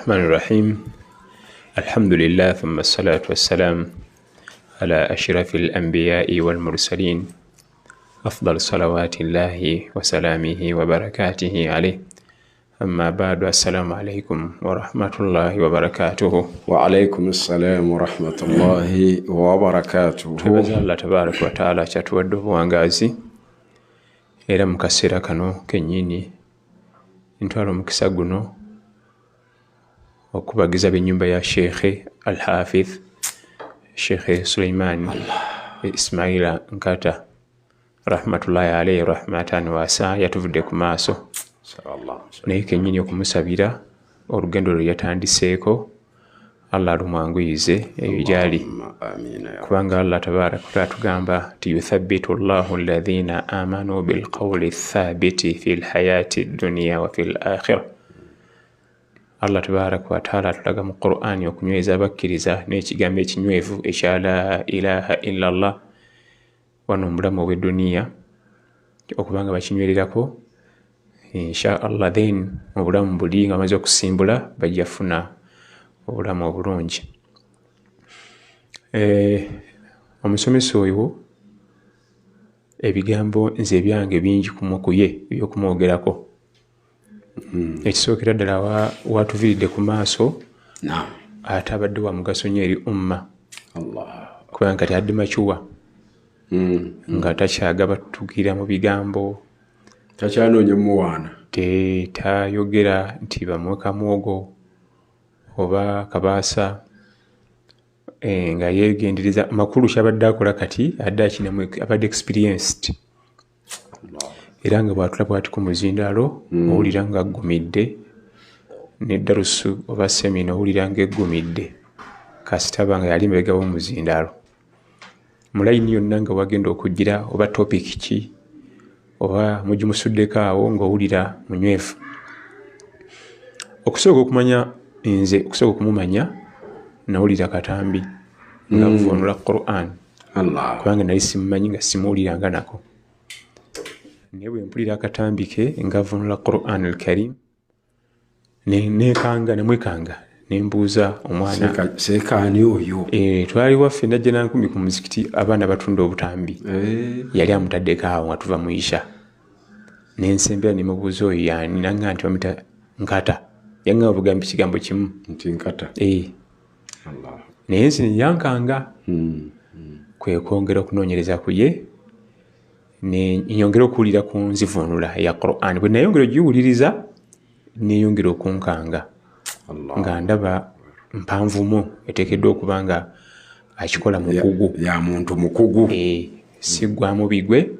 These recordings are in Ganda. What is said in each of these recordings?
الرحمن الرحيم الحمد لله ثم الصلاة والسلام على أشرف الأنبياء والمرسلين أفضل صلوات الله وسلامه وبركاته عليه أما بعد السلام عليكم ورحمة الله وبركاته. وعليكم السلام ورحمة الله وبركاته. تبارك الله تبارك وتعالى chatuwadde obuwangazi era mu kaseera kano kennyini ntwala omukisa guno okubagiza b'ennyumba ya Sheikh al-Hafidh Sheikh Suleiman Ismaila Nkata rahmatullahi alayhi rahmatan wasa yatuvudde ku maaso naye kennyini okumusabira olugendo lwe yatandiseeko Allah lumwanguyize eyo gyali kubanga Allah tabaraka wa taala tugamba ti yuthabbitu Allahu alladhina amanu bilqawli thabiti fil hayati dunya wa fil akhirah. Allah tabaraka wa taala tulaga mu Qur'ani okunyweza abakkiriza n'ekigambo ekinywevu ekya la ilaha illa Allah wano mubulamu obw'edduniya okubanga bakinywererako insha Allah then mu bulamu buli nga bamaze okusimbula bajja funa obulamu obulungi. Omusomesa oyo ebigambo nze ebyange bingi kuye ebyokumwogerako. Ekisookera ddala watuviridde ku maaso ate abadde wa mugaso nnyo eri umma kubanga kati adde makyuwa nga takyagaba tutuukirira mu bigambo takyanoonya muwaana tayogera nti bamuweka mwogo oba kabaasa nga yeegendereza makulu kyabadde akola kati adde akinamu abadde experienced era nga bw'atula bw'ati ku muzindaalo owulira nga aggumidde n'eddalusu oba semina owulira nga eggumidde kasitaba nga yali emabega w'omuzindaalo mu layini yonna nga wagenda okugira oba topic ki oba mugimusuddeko awo ng'owulira munywevu. Okusooka okumumanya nawulira katambi nga nvunula Qur'an kubanga nali simumanyi nga simuwuliranga nako naye bwe mpulira akatambi ke nga nvunula Qur'an al-Karim nemwekanga nembuuza omwana seekaani oyo twali waffe najja nankumi ku muzikiti abaana batunda obutambi yali amutaddeko awo nga tuva mu isha nensembera nemubuuza oyo yani nanga nti bamuyita Nkata yanga bugamba ekigambo kimu nti Nkata naye nsi neyankanga kwe kwongera okunoonyereza kuye nenyongera okuwulira ku nzivunula ya Qur'an bwe nayongera ogiwuliriza neyongera okunkanga nga ndaba mpanvumu eteekeddwa okuba nga akikola mukugu ya muntu mukugu siggwamu bigwe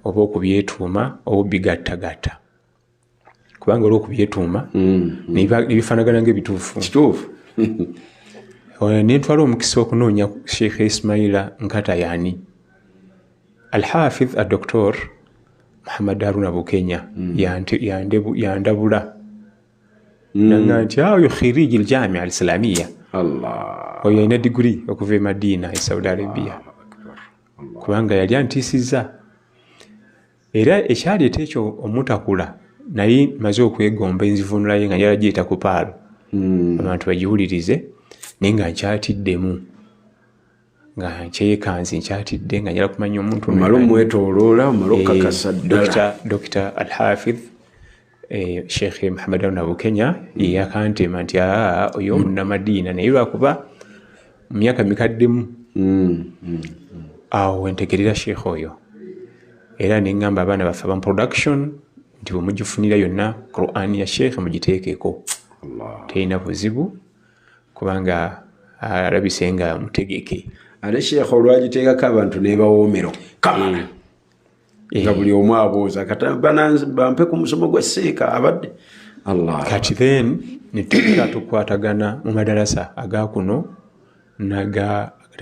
oba okubyetuuma oba obigattagatta kubanga olw'okubyetuuma nebifaanagana ng'ebituufu kituufu. Nentwala omukisa okunoonya Sheikh Ismaila Nkata yani Al-Hafidh Dr. Muhammad Haruna Bukenya yandabula nanga nti oyo khiriji al-Jamia al-Islamiyya oyo alina diguri okuva e Madina e Saudi Arabia kubanga yali antiisizza era ekyaleeta ekyo omutakula naye maze okwegomba enzivunula ye nga njala giyita ku paalo abantu bagiwulirize naye nga nkyatiddemu nga nkyekanzi nkyatidde nga njala kumanya omuntu omala omwetooloola omala okakasa ddala. Dr. Al-Hafidh Sheikh Muhammad Haruna Bukenya yakantema nti oyo munnamadiina naye lwakuba mu myaka mikaddemu awo wentegerera Sheikh oyo era neŋŋamba abaana baffe abamu production nti bwe mugifunira yonna Qur'an ya Sheikh mugiteekeko terina buzibu kubanga alabise nga mutegeke ate Sheikh olwagiteekako abantu nebawoomero kamala nga buli omu abooza bampe ku musomo gwa Sheikh abadde kati then netugenda tukwatagana mu madarasa agakuno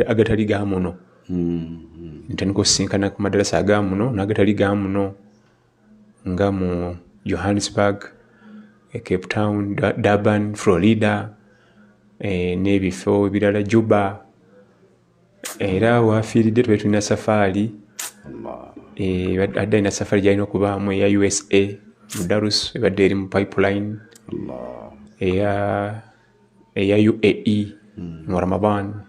agatali ga muno ntandika osisinkana ku madarasa aga muno n'agatali ga muno nga mu Johannesburg, Cape Town, Durban, Florida n'ebifo ebirala Juba era wafiiridde tube tulina safaari adde alina safaari gyalina okubaamu eya USA mu Darus ebadde eri mu pipeline eya UAE mu Ramadan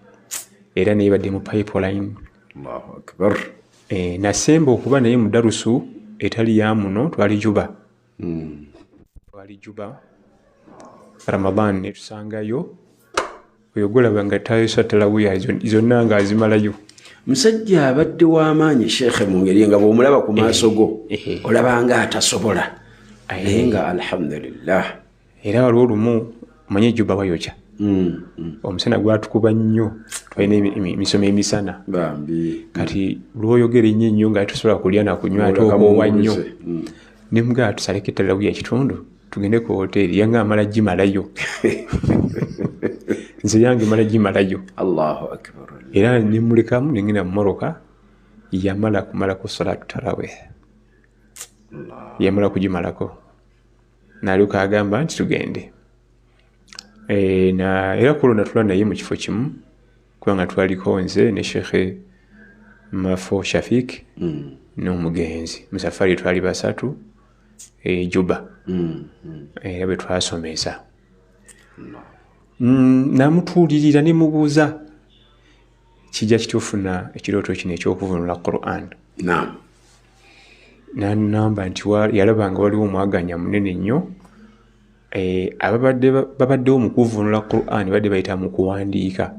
era neebadde mu pipeline. Allahu akbar. Nasemba okuba naye mu darusu etali ya muno, twali Juba. Twali Juba Ramadan ne tusangayo oyogolaba nga tayisa talawiya zonna nga azimalayo. Musajja abadde w'amaanyi Sheikh mu ngeri nga bw'omulaba ku maaso go olaba nga atasobola naye nga alhamdulillah. Era waliwo olumu manye Juba bayokya omusana gwatukuba nnyo, twalina emisomo emisana kati lwoyogera ennyo nga tusobola kulya nakunywa ate okoowa nnyo ne mugaa tusaleko ettalawiya ekitundu tugende ku hoteeri yange amala gimalayo nze yange mala gimalayo. Allahu akbar. Era nemulekamu nengenda mumoroka yamala kumalako salatu tarawih, yamala kugimalako nalyoka agamba nti tugende. Era kulonda tula naye mu kifo kimu kubanga twaliko nze ne Sheikh Mafo Sheikh n'omugenzi mu safari twali basatu Juba era bwe twasomesa namutuulirira ne mubuuza kijja kitufuna ekirooto kino ekyokuvunula Quran. N'agamba nti yalabanga waliwo omwaganya munene nnyo babaddewo mu kuvunula Quran badde bayita mu kuwandiika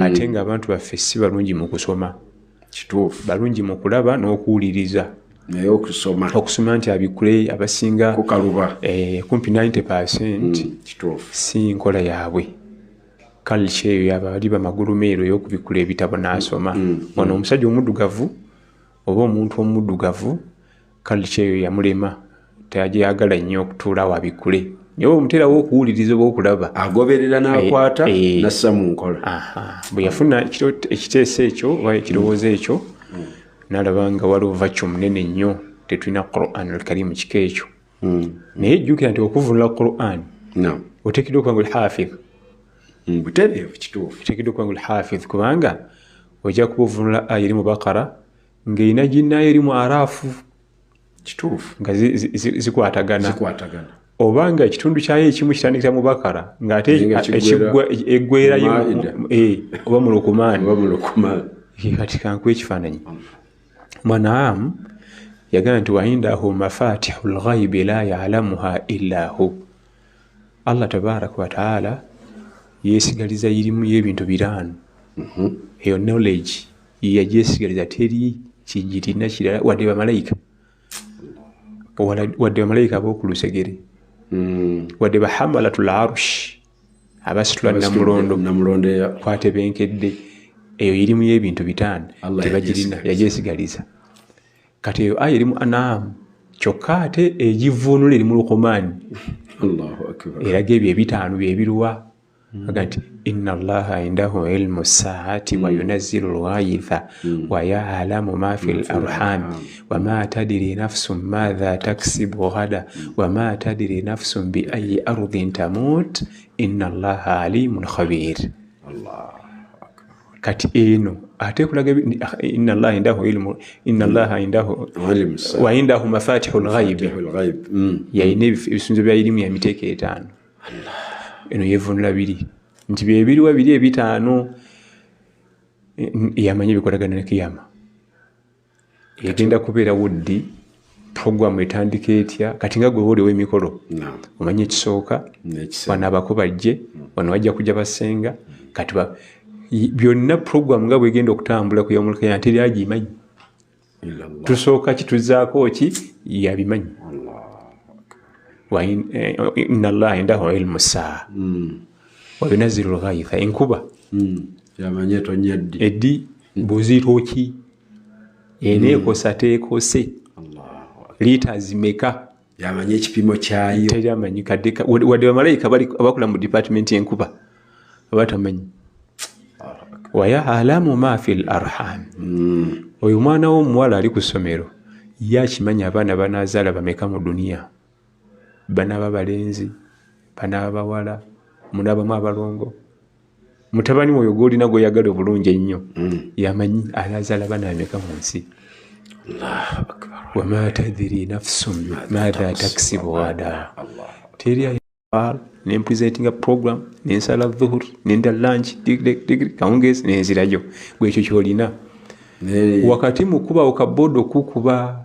ate ng'abantu baffe si balungi mu kusoma, kituufu, balungi mu kulaba n'okuwuliriza naye okusoma nti abikule abasinga kukaluba kumpi 90% kituufu si nkola yaabwe. Culture eyo yabali bamagulu meero y'okubikula ebitabo n'asoma. Ono omusajja omuddugavu oba omuntu omuddugavu culture eyo yamulema, teyagala nnyo okutuula wabikule naye omuteerawo okuwuliriza oba okulaba agoberera n'akwata nassa mu nkola. Bwe yafuna ekiteeso ekyo oba ekirowoozo ekyo n'alaba nga waliwo vacu munene nnyo tetulina Quran al-Karim mu kiko ekyo. Naye jjukira nti okuvunula Quran oteekeddwa okuba nga al-Hafidh. Butereevu kituufu, oteekeddwa okuba nga al-Hafidh kubanga ojja kuba ovunula aya eri mu Bakara ng'erina ginnayo eri mu Araafu. Kituufu nga zikwatagana obanga ekitundu kyayo ekimu kitandikira mu Bakara ng'ate eggwerayo oba mu Lukumaani. Kati kankuwa ekifaananyi. Mwanaam yagamba nti waindahu mafatihul ghaibi la ya'lamuha illa hu. Allah tabaraka wa taala yeesigaliza irimu y'ebintu biraano. Eyo knowledge yagyesigaliza teri kigirina kirala wadde bamalayika, wadde bamalayika ab'okulusegere, wadde bahamalatul arush abasitula namulondo kwatebenkedde. Eyo irimu y'ebintu bitaano tebagirina, yagyesigaliza. Kati eyo aya eri mu An'am kyokka ate egivuunula eri mu Lukumaani. Allahu akbar. Eraga ebyo ebitaano byebiruwa aga nti inna Allaha indahu ilmu saati wa yunazzilu al-ghaitha wa ya'lamu ma fil arham wa ma tadri nafsun madha taksibu ghada wa ma tadri nafsun bi ayyi ardin tamut inna Allaha alimun khabir. Kati eno ate kulaga inna Allaha indahu ilmu inna Allaha indahu wa indahu mafatihul ghaibi yayina ebisunzo bya irimu ya miteeko etaano. Eno yevunula biri nti byebiriwa biri ebitaano yamanya bikolagana ne kiyama. Egenda kubeera wuddi programu etandika etya kati nga gwe woliwo emikolo omanye ekisooka wano abako bajje wano wajja kujja basenga kati byonna programu nga bwegenda okutambula ku yomulukaya nti lyagimanyi tusooka kituzaako ki yabimanyi. Inna Allaha indahu ilmu saa wa yunazzilu al-ghaitha enkuba yamanye tonyaddi eddi buzitoki eneekosa teekose liita zimeka yamanye ekipimo kyayo teryamanyi kadde wadde bamalayika abakola mu department y'enkuba abatamanyi. Wa ya'lamu ma fil arham. Oyo mwana w'omuwala ali ku ssomero ye akimanyi abaana banaazaala bameka mu duniya, banaaba balenzi, banaaba bawala, munaabamu abalongo. Mutabani oyo gw'olina gw'oyagala obulungi ennyo yamanyi anaazaala baana bameka mu nsi. Wa ma tadri nafsun madha taksibu ghada. Teri nempresentinga program nensala dhuhur nenda lunch digri kawungezi nenzirayo gwekyo kyolina wakati mukuba okabodo kukuba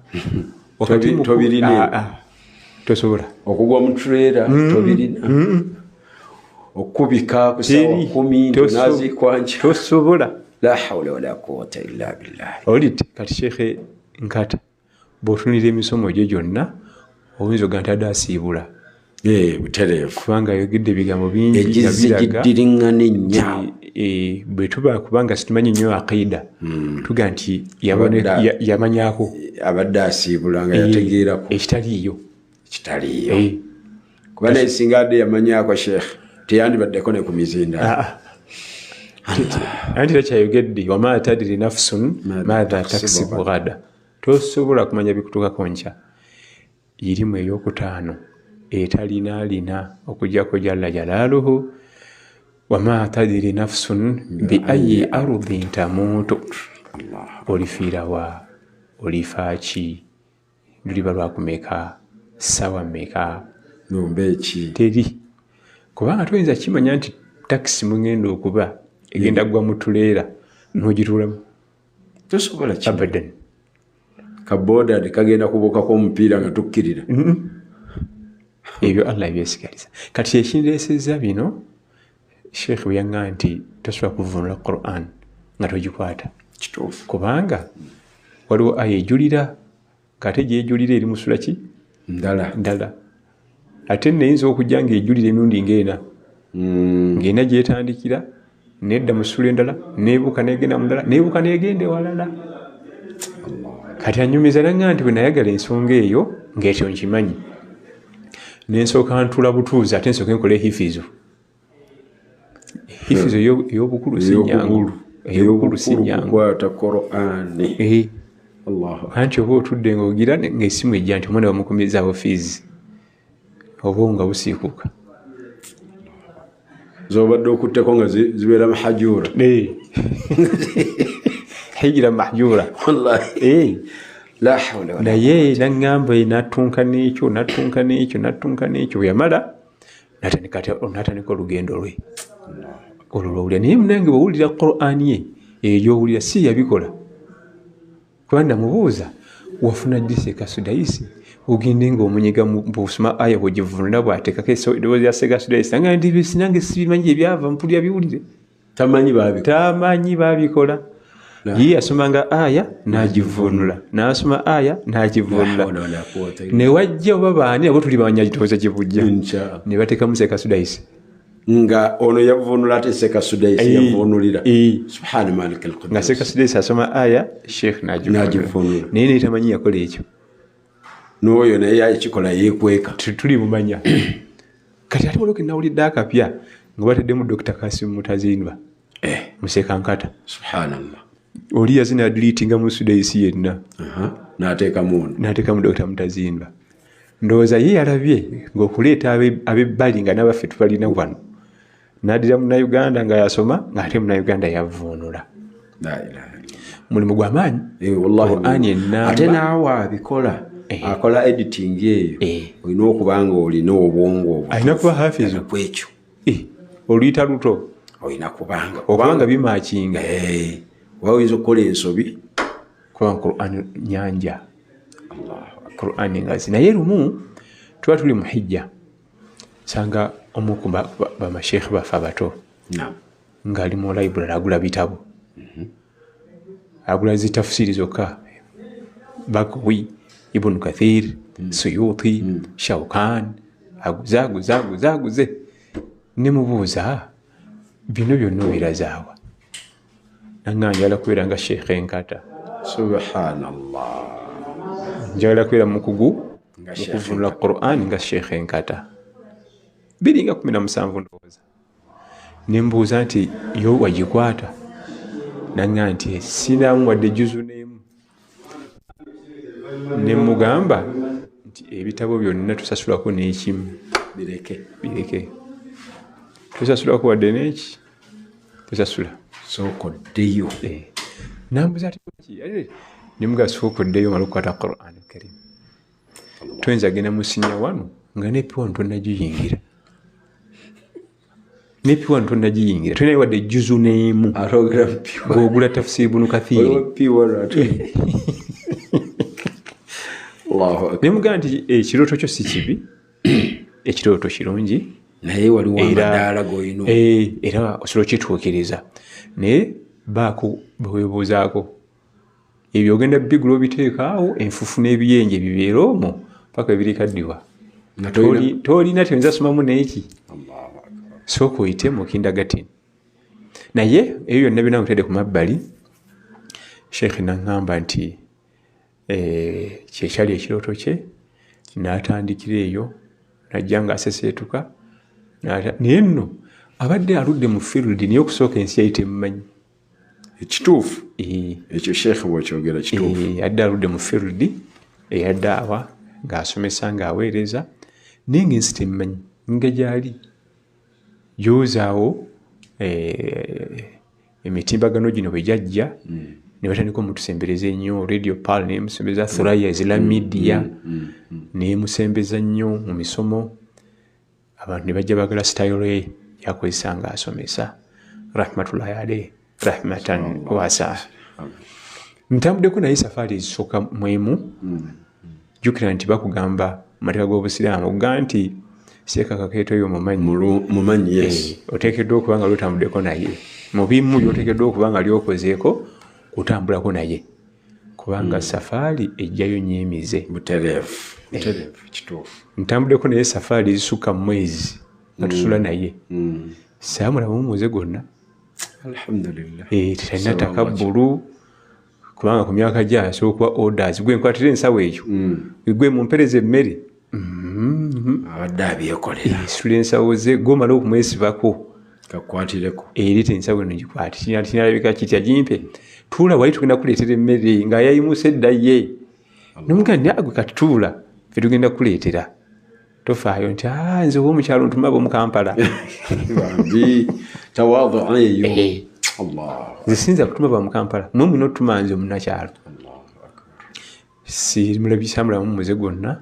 wakati tobirina tosobola okugwa mu trailer tobirina okubika kusawa 10 nazi kwanje tosobola la hawla wala quwwata illa billah olite kati Sheikh Nkata botunira emisomo gye gyonna oyinza oganta adasiibula butereevu kubanga yogedde ebigambo bingi egizigiddiringana ennyo bwe tuba kubanga situmanyi nnyo aqida tuga nti yamanyako abadde asiibula nga yategeerako ekitaliiyo kuba nesinga adde yamanyako Sheikh teyandibaddeko ne ku mizinda anti takyayogedde wama tadiri nafsun maatha taksibu ghada tosobola kumanya bikutukako nkya irimu eyokutaano etalinaalina okujjako jalla jalaaluhu wama tadiri nafsun bi ayi ardhin tamuutu olifiira wa olifaaki luliba lwakumeka sawa meka nombeki teri kubanga tuyinza kimanya nti takisi mugenda okuba egenda gwa mutuleera nogituulamu tosobola abadan kaboda kagenda kubukako omupiira nga tukkirira ebyo Allah ebyesigaliza kati ekindeeseza bino Sheikh bwe yaŋŋamba nti tosobola kuvunula Quran nga togikwata kituufu kubanga waliwo aya ejulira ng'ate gyejulira eri musula ki ndala ate neyinza okujja ng'ejulira emirundi ng'ena ng'ena gyetandikira nedda musula endala neebuuka negenda mundala neebuuka negenda ewalala kati anyumiza naŋŋamba nti bwe nayagala ensonga eyo ng'ekyo nkimanyi nensooka ntula butuuzi ate nsooka enkola ehifizo ey'obukulu si nnyangu ey'obukulu si nnyangu kwata Qur'an anti oba otudde ng'ogira ng'essimu ejja nti omwana bamukumirizaawo fiizi oba nga busiikuka zobadde okutteko nga zibeera mahajura hijira mahjura la hawla wala naye naŋŋamba nattunka n'ekyo bwe yamala natandika olugendo lwe olwo lwowulira naye munange bwowulira Qur'an ye egyowulira si yabikola kuba namubuuza wafuna ddi kasudayisi ogende ng'omunyiga busoma aya bwegivunula bwateekako eddoboozi ya sekasudayisi nanga ndi sinange sibimanyi ebyava mpulira biwulire tamanyi babikola ye yasomanga aya n'agivunula n'asoma aya n'agivunula ne wajja oba baani abo tuli bamanya kitooza gye bujja ne bateekamu sekasudayisi nga ono yavunula ate sekasudayisi yavunulira subhana malikal qudus nga sekasudayisi asoma aya Sheikh n'agivunula naye netamanyi yakola ekyo n'oyo naye ekikola yeekweka tuli mumanya kati ate waliwo kenawulidde akapya nga bateddemu Dr. Kasim Mutazinba mu Sheikh Nkata subhanallah oli yazina deletinga mu sudayisi yenna n'ateekamu Dr. Mutazinba ndowooza ye yalabye ng'okuleeta ab'ebbali nga n'abaffe tubalina wano n'addira munnayuganda nga yasoma ng'ate munnayuganda yavvuunula mulimu gw'amaanyi Qur'ani ennamba ate naawe abikola akola editing eyo olina okuba nga olina obwongo alina kuba hafizu kwekyo oluyita luto olina kubanga bimakinga oba oyinza okukola ensobi kubanga Qur'ani nyanja Qur'ani ngazi naye lumu tuba tuli mu hijja sanga omu ku bamasheekhe baffe abato ng'ali mu library agula bitabo agula zitafsiri zokka Bagawi Ibn Kathir Suyuti Shawkan aguze nemubuuza bino byonna obirazaawa nanga njagala kubeera nga Sheikh Nkata subhanallah njagala kubeera mukugu mukuvunula Qur'an nga Sheikh Nkata 217 ndowooza nembuuza nti yo wagikwata nanga nti sinamu wadde juzu n'emu nemugamba nti ebitabo byonna tusasulako n'ekimu bireke tusasulako wadde n'eki tusasula sookoddeyo nambuuza ati nemuga sookoddeyo mala okukwata Qur'an Karim toyinza genda musinya wano nga nepiwano tonnagiyingira ne piwa tonagiyingira tolina wadde juzu n'emu ng'ogula tafsiri bunu kathiiri ne mugamba nti ekirooto kyo si kibi ekirooto kirungi naye waliwo amadaala g'olina era osobola okituukiriza naye baako bweweebuuzaako ebyo ogenda bigula obiteekaawo enfufu n'ebiyenje bibeera omwo paka ebirikaddiwa tolina tiyinza somamu neeki sooka oyite mu kindagatini naye eyo yonna byonna mutedde ku mabbali sheekh naŋŋamba nti kyekyali ekirooto kye n'atandikira eyo najja ng'aseseetuka naye nno abadde aludde mu field naye okusooka ensi yali temumanyi ekituufu ekyo sheekh bw'okyogera kituufu adde aludde mu field eyadde awa ng'asomesa ng'aweereza naye ng'ensi temumanyi nga gyali gyozaawo emitimbagano gino bwe jajja ne batandika omutusembereza ennyo radio pal nemusembeza thuraya ezilamidia nemusembeza nnyo mu misomo abantu ne bajja bagala style yakozesa ng'asomesa rahmatullahi alayhi rahmatan wasa ntambuddeko naye safaari ezisooka mwemu jjukira nti bakugamba mateeka g'obusiraamu okugamba nti seeka kakeeto oyo mumanyi yes oteekeddwa okuba nga lyotambuddeko naye mu bimu byoteekeddwa okuba nga lyokozeeko kutambulako naye kubanga safaari ejjayo nyeemize butereevu kituufu ntambuddeko naye safaari ezisukka mu mwezi nga tusula naye saamulamu muze gonna alhamdulillah talina takabbulu kubanga ku myaka gye asookuwa orders gwe nkwatira ensawo ekyo gwe mumpereza emmere abadde abyekolera sula ensawo ze gomala okumwesibako kakwatireko eri tensawo eno gikwati kinalabika kitya gimpe tuula wali tugenda kuleetera emmere nga yayimusa edda ye nomugandi agwe katutuula fe tugenda kuleetera tofaayo nti nze oba omukyalo ntuma bo mu Kampala bambi tawadhu eyo zisinza kutuma ba mu Kampala mwe mulina otutuma nze omunakyalo simulabisambulamu muze gwonna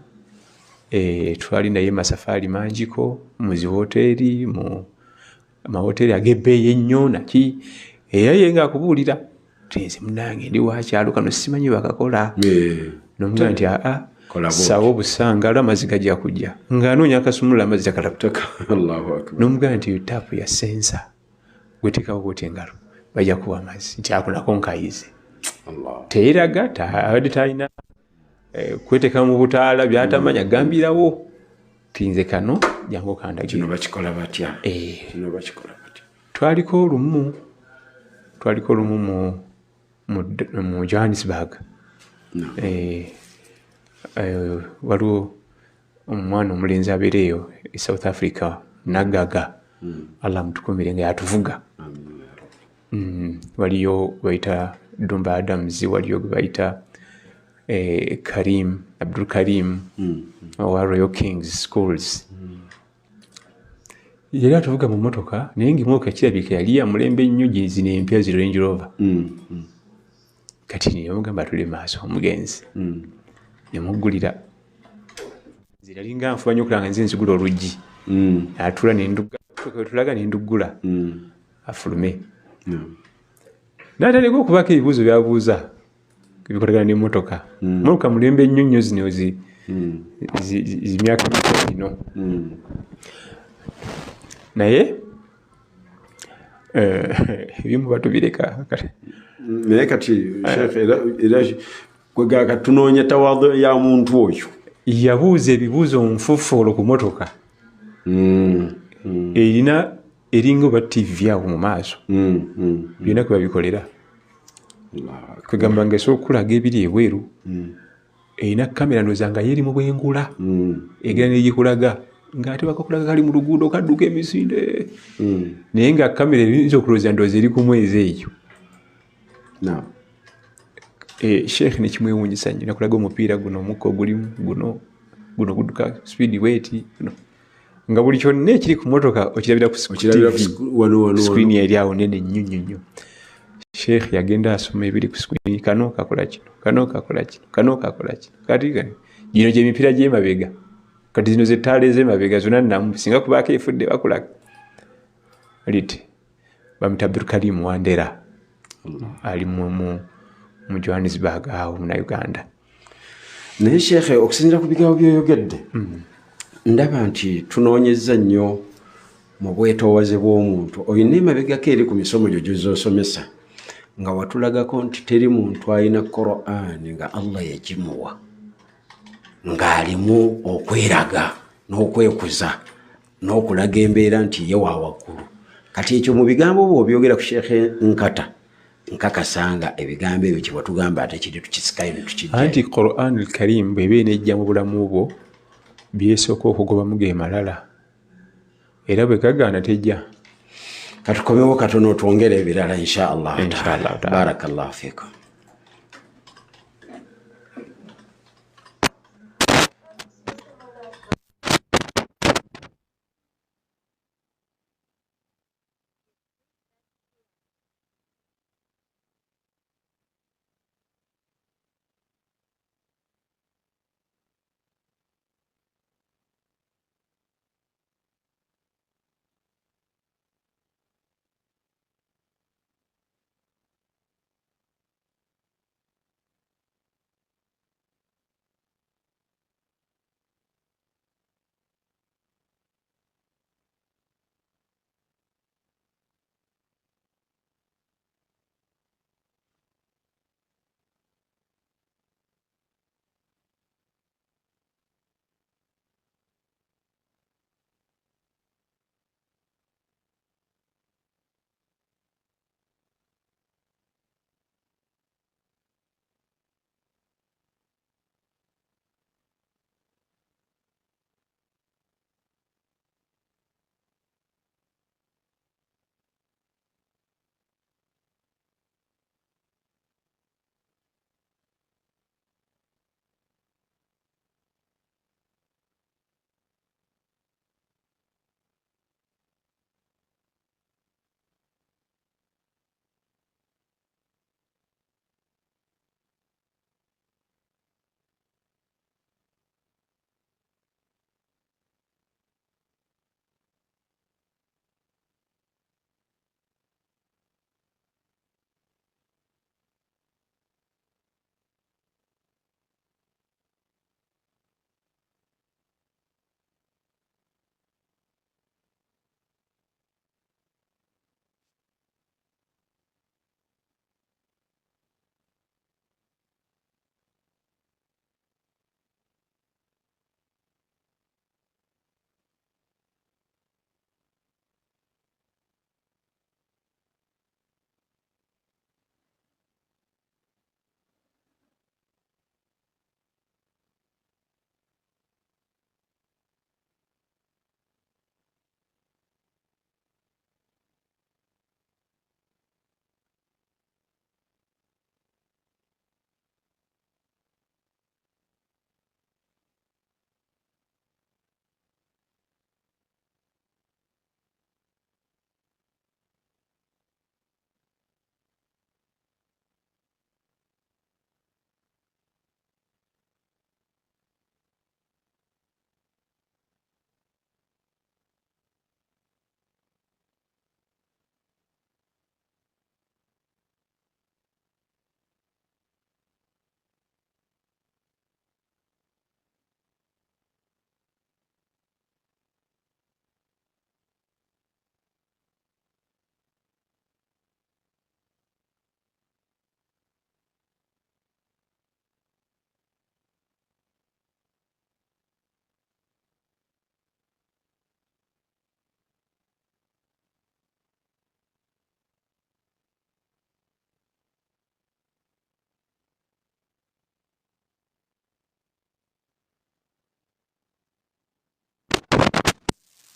twali naye masafaari mangiko mu zihoteeri mu amahoteeri ag'ebbeeyi ennyo naki era ye ng'akubuulira tenze munange ndi wakyalo kano simanyi bakakola nomugamba nti sawa obusanga lwa amazzi gajja kujja ng'anoonya akasumulula amazzi takalakutoka nomugamba nti taapu ya sensa gweteekawo bwoti engalo bajja kuwa amazzi nti akunako nkayize teeraga abadde talina kweteeka mu butaala byatamanya gambirawo tinze kano jangu kandagira kino bakikola batya twaliko olumu mu Johannesburg waliwo omwana omulenzi abeereeyo e South Africa naggaga Allah mutukumire nga yatuvuga waliyo bayita Dumba Adams waliyo bayita Abdul Karim owa Royal Kings Schools yali atuvuga mu motoka naye ng'emmotoka kirabika yali ya mulembe nnyo zino empya zi Range Rover kati neyomugamba atule maaso omugenzi nemuggulira ziralinga nfuba nnyo okulanga nze nzigula oluggi atula tulaga nenduggula afulume n'atandika okubako ebibuuzo byabuuza ebikolagana n'emmotoka motoka mulembe nnyo nnyo zino zimyaka ino naye ebimu batubireka naye kati era kwegaka tunoonya tawadhu ya muntu oyo yabuuza ebibuuzo nfufuolo ku motoka erina eringa oba TV awo mu maaso byonna kwe babikolera kwegamba nga esobola okukulaga ebiri ebweru erina kamera ndooza nga yeri mu bwengula egera negikulaga ng'ate bakakulaga kali mu luguudo kadduka emisinde naye nga kamera eyinza okulowooza ndooza eri ku mwezi eyo Sheikh nekimwewuunyisa nnyo nakulaga omupiira guno omukka ogulimu guno gudduka speed weight nga buli kyonna ekiri ku motoka okirabira ku screen eri awo nene nnyo nnyo nnyo Sheikh yagenda asoma ebiri ku screen kano kakola kino kano kakola kino kano kakola kino kati gino gy'emipiira gy'emabega kati zino z'ettaala ez'emabega zonna namu singa kubaako efudde bakulaga lit bamita Abdulkarim Wandera ali mu Johannesburg awo mu Uganda. Naye Sheikh okusinzira ku bigambo byoyogedde ndaba nti tunoonyezza nnyo mu bwetoowaze bw'omuntu olina emabegako eri ku misomo gyo gy'ozosomesa nga watulagako nti teri muntu alina Qur'an nga Allah yagimuwa ng'alimu okweraga n'okwekuza n'okulaga embeera nti ye wa waggulu. Kati ekyo mu bigambo bwo byogera ku Sheikh Nkata nkakasanga ebigambo ebyo kye watugamba ate kiri tukisikayo ne tukijja. Anti Qur'an al-Karim bw'eba enejja mu bulamu bwo byesooka okugobamu ge malala era bwe gagaana tejja. Katukomewo katono twongere ebirala inshallah. Barakallahu fikum.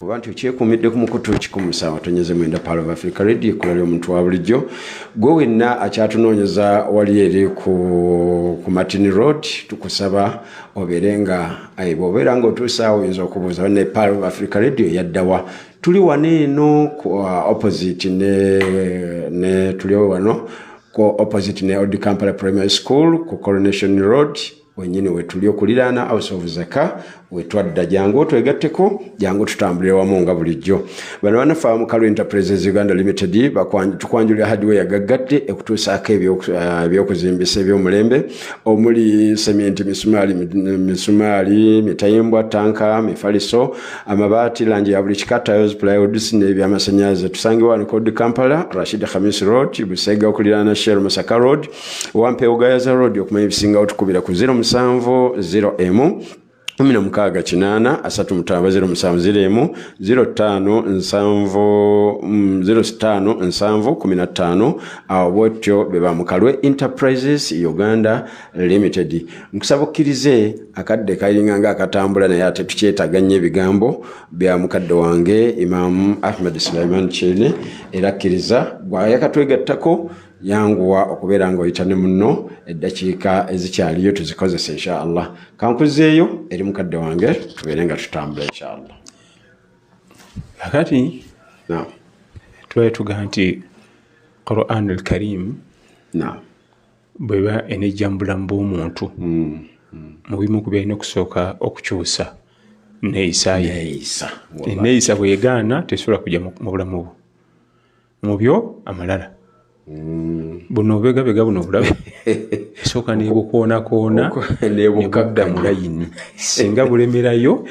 Abantu kyekuumidde ku mukutu kikumusa watonyeze mwenda Power of Africa Radio kulali omuntu wa bulijjo gwe wenna akyatunoonyeza wali eri ku Martin Road tukusaba oberenga bw'obeera ng'otuusa oyinza okubuuza ne Power of Africa Radio yaddawa tuli wano eno ku opposite ne tuli wano ku opposite ne Old Kampala Primary School ku Coronation Road wenyini we tuli okuliraana House of Zaka wetwadda jangu twegatteko jangu tutambulire wamu nga bulijjo bano banafa mu Kalu Enterprises Uganda Limited tukwanjulira hardware gaggadde ekutuusaako ebyokuzimbisa ebyomulembe omuli sementi misumali mitayimbwa tanka mifaliso amabaati langi ya buli kika tiles plywoods n'ebyamasannyalaze tusangibwa wano Code Kampala Rashid Khamis Road Busega okuliraana Shell Masaka Road Wampewo Gayaza Road okumanya ebisingawo tukubira ku 070 16 kinana asatu mutamba 070 05 abo botyo beba mu Kalu Enterprises Uganda Limited. Nkusabukirize akadde kayinganga akatambula naye ate tukyetaganye ebigambo bya mukadde wange Imam Ahmed Sulaiman Chene era kkiriza bwayakatwegattako yanguwa okubeera nga oyitane muno eddakiika ezikyaliyo tuzikozesa inshallah kankuzeeyo eri mukadde wange tubeere nga tutambula inshallah akati tubaye tugaa nti Quran al-Karim bweba enejjambula mu bw'omuntu mu bimu ku byalina okusooka okukyusa neeyisa bweyegaana tesobola kujja mu bulamu bwo mu byo amalala buno bega buno bulabe esooka nebukoona nebukadda mu layini singa bulemerayo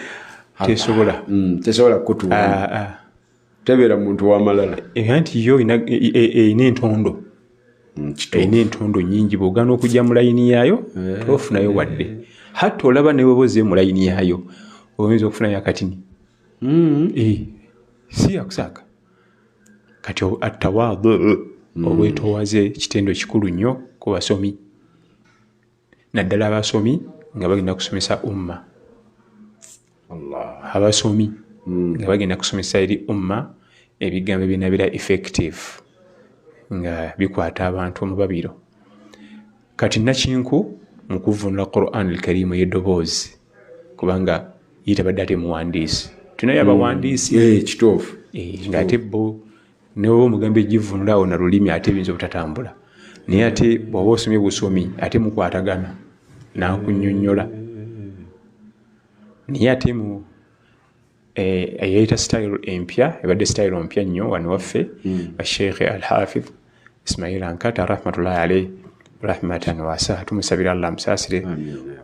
tesobola kutuwa tebeera muntu w'amalala nti yo eyina entondo nyingi bw'ogaana okujja mu layini yaayo tofunayo wadde hatta olaba newewoze mu layini yaayo oyinza okufunayo akatini si yakusaaka kati atawaadu obwetoowaze kitendo kikulu nnyo ku basomi naddala abasomi nga bagenda kusomesa umma abasomi nga bagenda kusomesa eri umma ebigambo ebinabira effective nga bikwata abantu mu babiro kati nakinku mu kuvunula Quran al-Karim y'eddoboozi kubanga yitabadde ate muwandiisi tunayo abawandiisi kituufu ng'ate bo newe omugambo egivunula awo na lulimi ate ebiyinza obutatambula naye ate bw'oba osomye busomi ate mukwatagana n'akunnyonnyola naye ate mu eyayita style empya ebadde style empya nnyo wano waffe Sheikh al-Hafidh Ismail Nkata rahmatullahi alayhi rahmatan wasa tumusabira Allah musaasire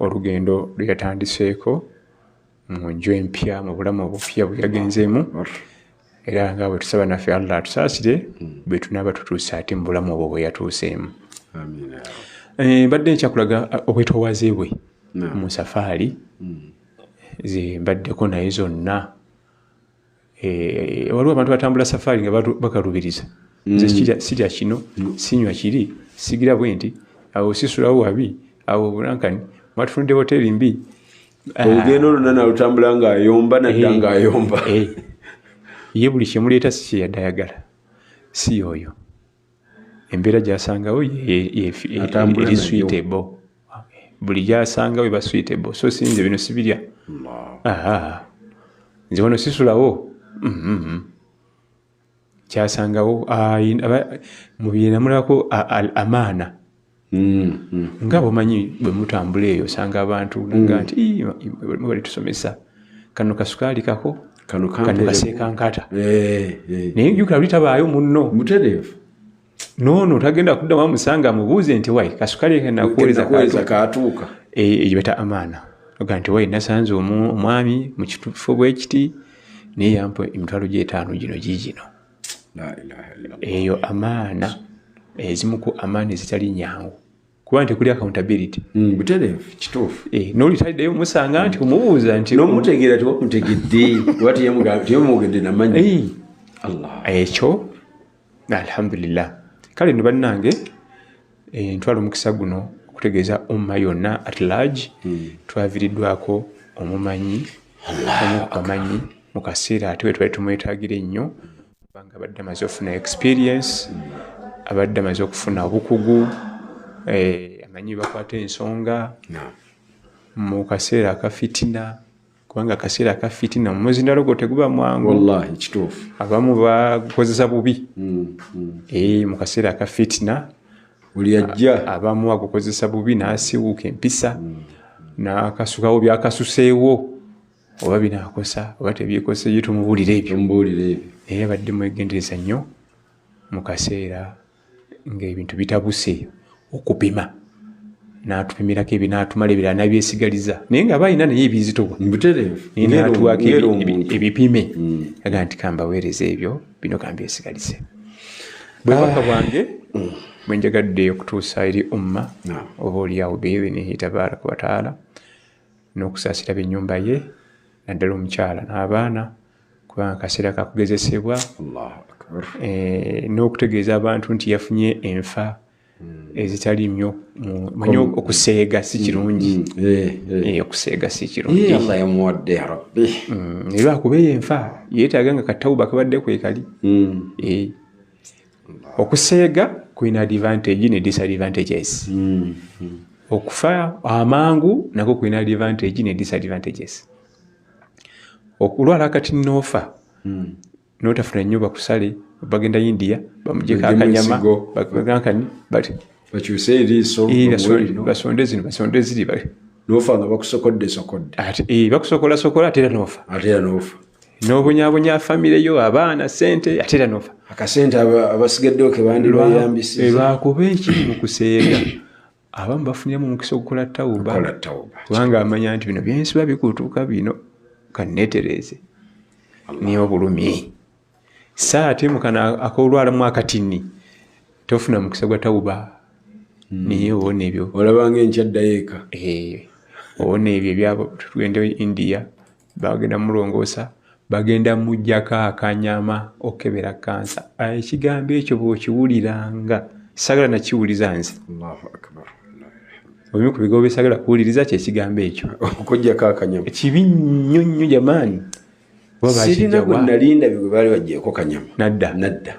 olugendo lwe yatandiseeko mu nju empya mu bulamu obupya bwe yagenzeemu era nga bwe tusaba naffe Allah tusaasire bwe tunaaba tutuuse ate mu bulamu obwo bwe yatuuseemu mbadde nkyakulaga obwetoowaze bwe mu safaari ze mbaddeko naye zonna waliwo abantu batambula safaari nga bakalubiriza nze sirya kino sinywa kiri sigira bwe nti awo sisulawo wabi awo bulankani mwatufunidde hoteri mbi olugendo lonna nalutambula ng'ayomba nadda ng'ayomba ye buli kyemuleeta si kyeyadde ayagala si oyo embeera gyasangawo eri suitable buli gyasangawo eba suitable so sinze bino sibirya nze wano sisulawo kyasangawo mubyenamulako amaana nga bomanyi bwe mutambula eyo osanga abantu nga nti bali tusomesa kano kasukaali kako kano kaseeka nkata naye jjukira buli tabaayo munno mutereevu noono tagenda kuddamu amusanga amubuuze nti wayi kasukaali nakuweereza kaatuuka egyo beta amaana oga nti wayi nasanze omwami mu kifo bwe kiti naye yampa emitwalo gy'etaano gino giigino eyo amaana ezimu ku amaana ezitali nyangu kuba nti kuli accountability butereevu kituufu n'olitaddeyo omusanga nti omubuuza nti n'omutegeera tiwamutegedde kuba tiyemugedde namanyi ekyo alhamdulillah kale no bannange ntwala omukisa guno okutegeeza umma yonna at large twaviiriddwako omumanyi omukamanyi mu kaseera ate we twali tumwetagira ennyo kubanga abadde amaze okufuna experience abadde amaze okufuna obukugu amanyi bakwata ensonga mu kaseera akafitina kubanga akaseera akafitina mu mwezi ndalogo teguba mwangu wallahi kituufu abamu bakozesa bubi mu kaseera akafitina buli ajja abamu agukozesa bubi n'asiwuuka empisa n'akasukawo byakasuseewo oba binaakosa oba tebyekoseye tumubuulira ebyo naye abadde mwegendereza nnyo mu kaseera ng'ebintu bitabuse okupima n'atupimirako ebyo n'atumala ebirala n'abyesigaliza naye nga balina naye ebizitowa naye n'atuwako ebipime aga nti kambaweereza ebyo bino kambyesigalize bwebaka bwange bwe njagadde okutuusa eri umma oba oliawo biidhinihi tabaraka wataala n'okusaasira b'ennyumba ye naddala omukyala n'abaana kubanga kaseera kakugezesebwa n'okutegeeza abantu nti yafunye enfa ezitali nnyo okuseega si kirungi okuseega si kirungi era akuba eyo enfa yeetaaga nga katawuba kabadde kwekali okuseega kulina advantage ne disadvantages okufa amangu nako kulina advantage ne disadvantages okulwala kati noofa n'otafuna nnyo bakusale bagenda India bamuggyeko akanyama bagankani bakyuse eriiso basonde zino basonde ziri noofa nga bakusokodde bakusokola ate era noofa n'obonyabonya famire yo abaana sente ate era noofa akasente abasigaddewo ke bandibayambisiza lwakuba ekiri mu kuseega abamu bafuniremu omukisa okukola tawuba kubanga amanya nti bino byensiba bikutuuka bino kanneetereze niyo bulumi saate mukana akolwalamu akatini tofuna mukisa gwa tawuba niye owona ebyo olabanga enkyaddayo eka owona ebyo ebyabo tugende India bagenda mulongoosa bagenda mujjako akanyama okebera kansa ekigambo ekyo bw'okiwuliranga sagala nakiwuliza nze obimu ku bigambo byesagala kuwuliriza kyekigambo ekyo okujjako akanyama kibi nnyo nnyo jamaani sirina gwe nalinda bwe baali bajjeko kanyama nadda naye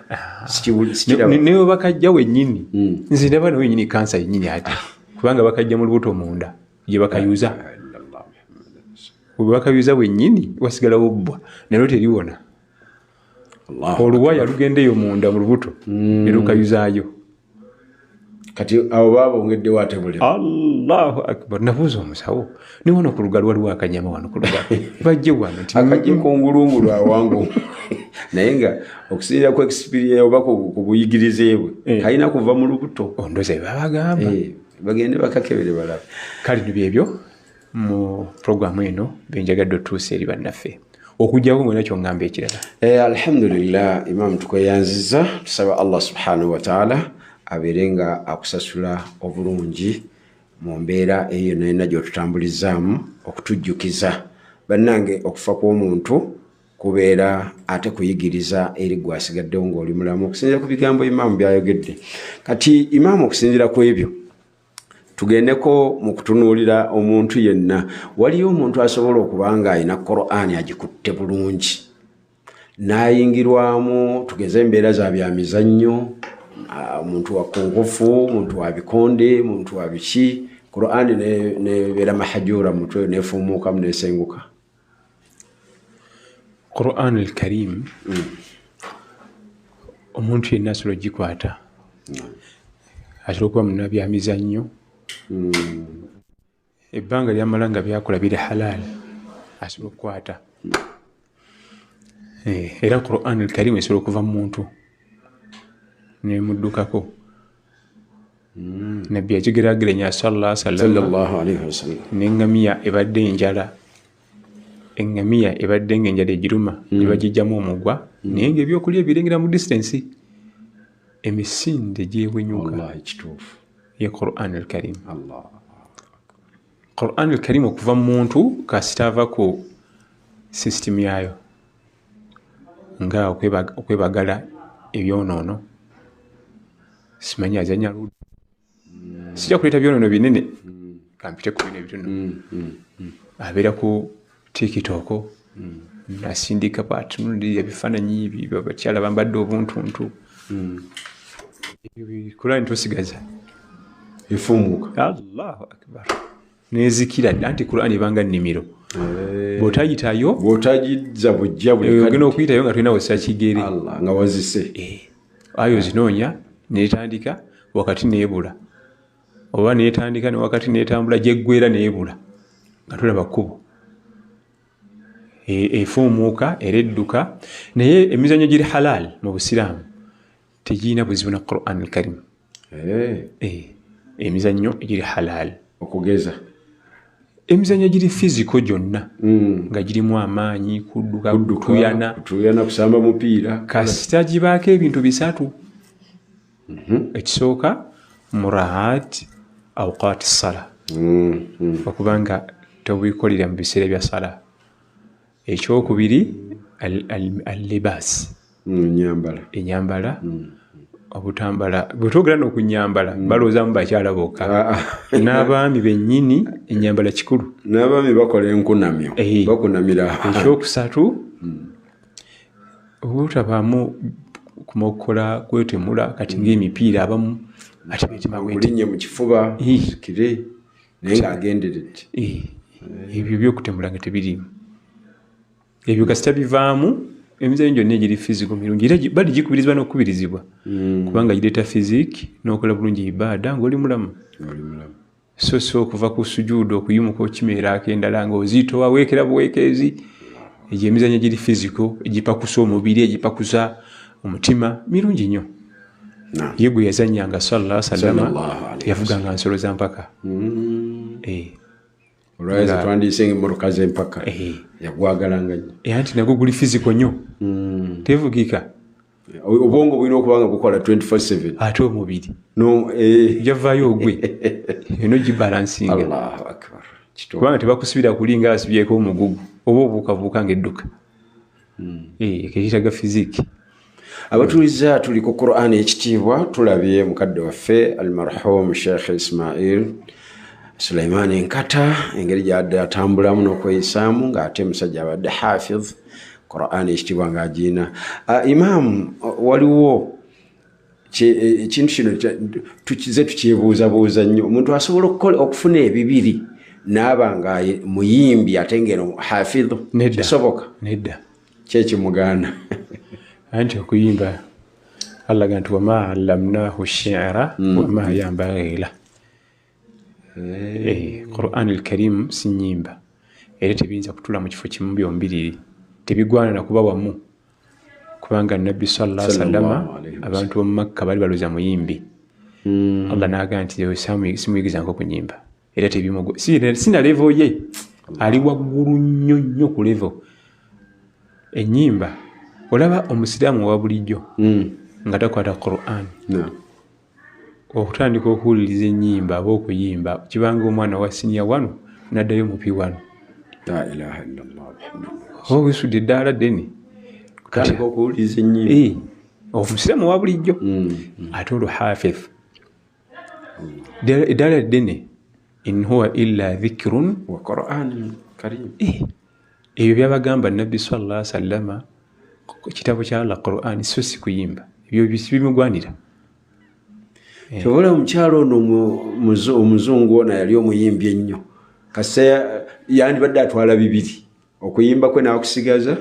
bakajja wennyini nze ndaba na wennyini kansa yennyini ate kubanga bakajja mu lubuto munda gye bakayuza bwe bakayuza wennyini wasigalawo bbwa nalwo teriwona oluwaya lugendeyo munda mu lubuto ne lukayuzaayo kati abo baabongeddewo ate bulemu Allahu akbar nabuuza omusawo niwano ku lugalu waliwo akanyama wano ku lugalu bajje wano akajje kungulungulu awangu naye nga okusinziira ku experience oba ku buyigirize bwe kalina kuva mu lubuto ondoze babagamba bagende bakakebere balaba kale nibyebyo mu programu eno benjagadde otuusa eri bannaffe okujjako mwena kyongamba ekirala alhamdulillah imam tukweyanziza tusaba Allah subhanahu wa ta'ala abeerenga akusasula obulungi mu mbeera eyo nayina gy'otutambulizaamu okutujjukiza bannange okufa kw'omuntu kubeera ate kuyigiriza eri gwasigaddewo ng'oli mulamu okusinziira ku bigambo imaamu byayogedde kati imaamu okusinziira ku ebyo tugendeko mu kutunuulira omuntu yenna waliyo omuntu asobola okuba nga alina Qur'ani agikutte bulungi n'ayingirwamu tugeze embeera za byamizannyo omuntu wakungufu omuntu wa bikonde omuntu wa biki Qur'ani nebeera mahajura mutwe nefuumuukamu nesenguka Qur'an al-Karim omuntu yenna asobola ogikwata asobola okuba munabyamizannyo ebbanga lyamala nga byakola biri halal asobola okukwata era Qur'an al-Karim esobola okuva mu muntu nemuddukako nabbi yakigeraageranya sallallahu alaihi wasallam n'eŋŋamiya ebadde enjala eŋŋamiya ebadde ng'enjala egiruma ne bagijjamu omugwa naye ng'ebyokulya ebirengera mu distance emisinde gyebwenyuka ye Qur'an al-Karim Qur'an al-Karim okuva mu muntu kasita ava ku system yayo nga okwebagala ebyonoono simanyi azanya ludo sijja kuleeta byonoono binene kampite ku bino ebitono abeera ku TikTok asindika bw'atunuulira ebifaananyi ebyo abakyala bambadde obuntuntu ebyo Qur'ani tosigaza efumuuka Allahu akbar nezikira anti Qur'ani ebanga nnimiro bw'otayitayo bw'otagiza bujja buli ogenda okuyitayo nga tulina wasakigere nga wazise ayo zinoonya netandika wakati neebula oba netandika ne wakati netambula gyeggwera neebula nga tulaba kkubo efuumuuka era edduka naye emizannyo giri halal mu busiraamu tegirina buzibu na Quran al-Karim. Emizannyo egiri halal okugeza emizannyo giri fiziko gyonna nga girimu amaanyi kudduka kutuyana kusamba mupiira kasita gibaako ebintu bisatu. Ekisooka muraat awqaati ssala okubanga tobikolera mu biseera bya sala. Ekyokubiri al-libaas enyambala obutambala bwetwogera n'okunyambala balowoozamu bakyala bokka n'abaami bennyini ennyambala kikulu n'abaami bakola enkunamyo bakunamira. Ekyokusatu obutabaamu kumokola kwetemula kati ng'emipiira abamu ate kulinnya mu kifuba kire naye ng'agenderedde ebyo byokutemula nga tebiriimu ebyo kasita bivaamu emizannyo gyonna egiri fiziko mirungi era bali gikubirizibwa n'okukubirizibwa kubanga gireeta fiziki n'okola bulungi ibaada ng'oli mulamu. So okuva ku sujuudu okuyimuka okimeera akendala ng'oziitowa weekera buweekezi egyo emizannyo giri fiziko egipakusa omubiri egipakusa omutima mirungi nnyo. Ye gwe yazannyanga sallallahu alaihi wasallam yavuganga nsolo za mpaka. Olwaiza twandiise ng'emmotoka z'empaka yagwagalanga nnyo. Anti nagwo guli fiziko nnyo tevugika. Obwongo bulina okuba nga bukola 24/7 ate omubiri javaayo ogwe eno gibalansinga. Allahu akbar. Kubanga tebakusibira kulinga asibyeko omugugu oba obuukabuuka ng'edduka ekiyitaga fiziki. Abatuliza tuli ku Qur'an ekitiibwa tulabye mukadde waffe almarhum Sheikh Ismail Sulaiman Nkata engeri gy'adde atambulamu n'okweyisaamu ng'ate musajja abadde hafiz Qur'an ekitiibwa ng'agiina. Imam waliwo ekintu kino tukize tukyebuuzabuuza nnyo. Omuntu asobola okufuna ebibiri n'aba nga muyimbi ate ng'eno hafiz kisoboka? Nedda. Kyekimugaana anti okuyimba allaga nti wama allamnahu shi'ra wama yanbaghi lahu. Qur'an al-Karim si nnyimba era tebiyinza kutula mu kifo kimu byombiriri tebigwana na kuba wamu kubanga nabbi sallallahu alaihi wasallam abantu b'omu Makka bali baluza muyimbi. Allah n'agamba nti simuyigiza nk'okunyimba era sina level ye ali waggulu nnyo nnyo ku level. Ennyimba olaba omusiraamu wa bulijjo nga takwata Qur'an okutandika okuwuliriza ennyimba aba okuyimba kibanga omwana wa siniya wano n'addayo mupi wano. La ilaha illallah. Wisudde eddaala ddene kutandika okuwuliriza ennyimba omusiraamu wa bulijjo ate olwo hafiz eddaala ddene in huwa illa dhikrun wa Qur'an karim. Ebyo byabagamba nabbi sallallahu alaihi wasallam kitabo kya Allah Qur'an so si kuyimba ebyo bimugwanira. Kyobola omukyalo ono omuzungu ono yali omuyimbi ennyo kasa yandibadde atwala bibiri okuyimba kwe n'akusigaza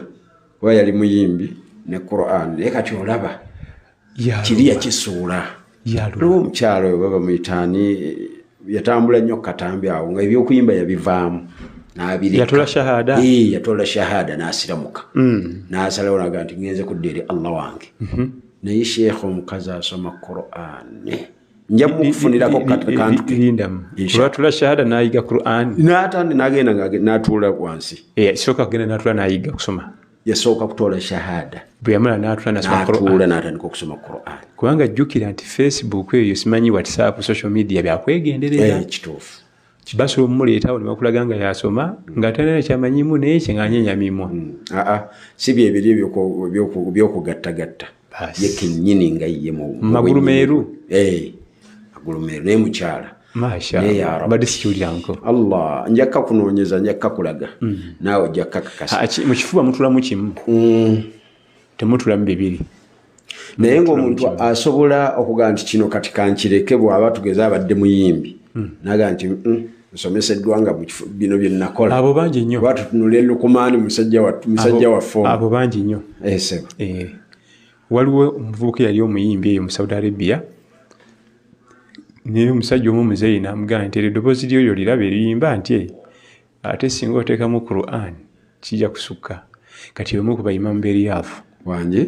kuba yali muyimbi ne Qur'an naye kati olaba kiri yakisuula. Waliwo omukyalo oyo baba muyitaani yatambula nnyo katambi awo nga ebyokuyimba yabivaamu n'abireka. Yatola shahada. Yatola shahada n'asiramuka n'asalawo n'agamba nti ngenze kudda eri Allah wange. Naye Sheikh omukazi asoma Qur'an nja mukufunirako kantu olwatula shahada n'ayiga Qur'an n'atandi n'agenda n'atuula wansi. Sooka kugenda n'atula n'ayiga kusoma. Yasooka kutola shahada bwe yamala n'atula n'asoma Qur'an n'atandika okusoma Qur'an. Kubanga jjukira nti Facebook eyo simanyi WhatsApp social media byakwegenderera. Kituufu. Basobola omumuleetawo ne bakulaga nga yasoma ng'atalina kyamanyimu naye kye ng'anyenyamimwa. Si bye biri ebyokugattagatta ye kennyini nga ye mu magulu meeru. Magulu meeru naye mukyala. Mashallah. Badde sikiwuliranko. Allah njakka kunoonyeza njakka kulaga naawe ojjakka kakasa. Mu kifuba mutulamu kimu temutulamu bibiri. Naye ng'omuntu asobola okugamba nti kino kati kankireke bw'aba tugeza abadde muyimbi naga nti nsomeseddwa nga bino bye nakola. Abo bangi nnyo. Batutunula Lukumaani musajja waffe. Abo bangi nnyo. Waliwo omuvubuka yali omuyimbi eyo mu Saudi Arabia naye omusajja omu muzeeyi n'amugamba nti eddoboozi lyo lirabe eriyimba nti ate singa oteekamu Qur'an kijja kusukka kati omu ku bayimamu b'eryavu wange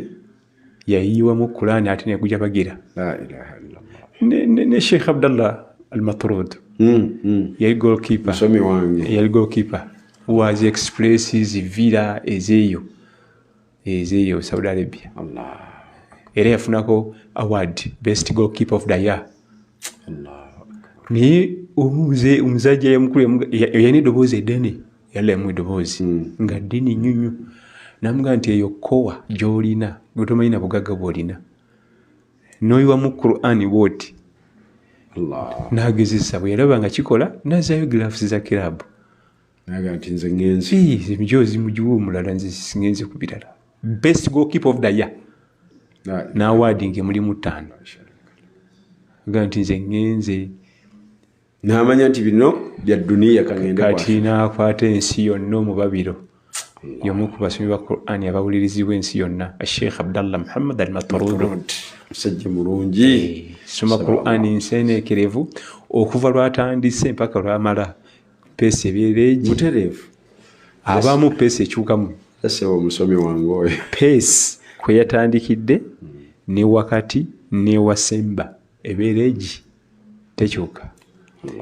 yayiwamu Qur'an ate negujja bagira la ilaha illallah ne Sheikh Abdallah al-Matrud yali goalkeeper musomi wange yali goalkeeper was expresses villa ezeyo Saudi Arabia Allah era yafunako award best goalkeeper of the year Allah ni umuzajja yamukulu yani dobozi edene yalla mu dobozi nga dini nyunyu namga nti eyo kowa jolina gotomanyi na bugaga bolina noyiwa mu Qur'an woti Allah nagezesa bwe yaraba nga kikola nazayo gloves za club naga nti nze ngenzi emjozi mujuwo mulala nze singenze kubirala best goalkeeper of the year na award nge muli mutano ganti nze ngenze namanya nti bino bya dunia kangende kati nakwata ensi yonna mu babiro yomu ku basomi ba Qur'an abawulirizibwa ensi yonna Sheikh Abdallah Muhammad al-Matrud musajja mulungi soma Qur'an nseneekerevu okuva lwatandise mpaka lwamala pesi ebireeji muterevu abamu pesi ekyukamu asewa omusomi wange oyo pesi kwe yatandikidde ne wakati ne wasemba ebireeji tekyuka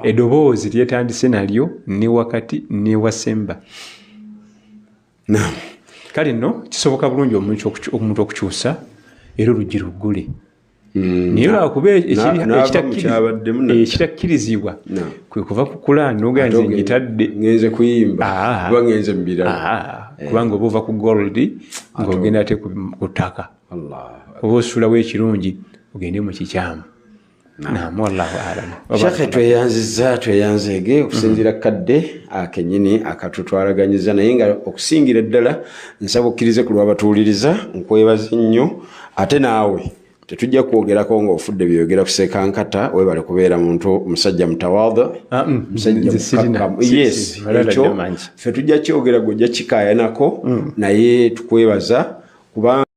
edoboozi lyetandise nalyo ne wakati ne wasemba kale nno kisoboka bulungi omuntu okukyusa era oluggi luggule naye lwakuba ekitakkirizibwa kwe kuva ku Qur'an nogaa nze ngitadde ngenze kuyimba kuba ngenze mu birala kubanga oba ova ku gold ng'ogenda ate ku ttaka oba osulawo ekirungi ogende mu kikyamu wallahu alam Sheikh tweyanzege okusinzira kadde akenyini akatutwalaganyiza naye nga okusingira ddala nsaba okkirize ku lw'abatuuliriza nkwebaza nnyo ate naawe tetujja kwogerako ng'ofudde byogera kuseeka Nkata webale kubeera muntu musajja mutawadha yes ekyo ffe tujja kyogera gojja kikayanako naye tukwebaza kubanga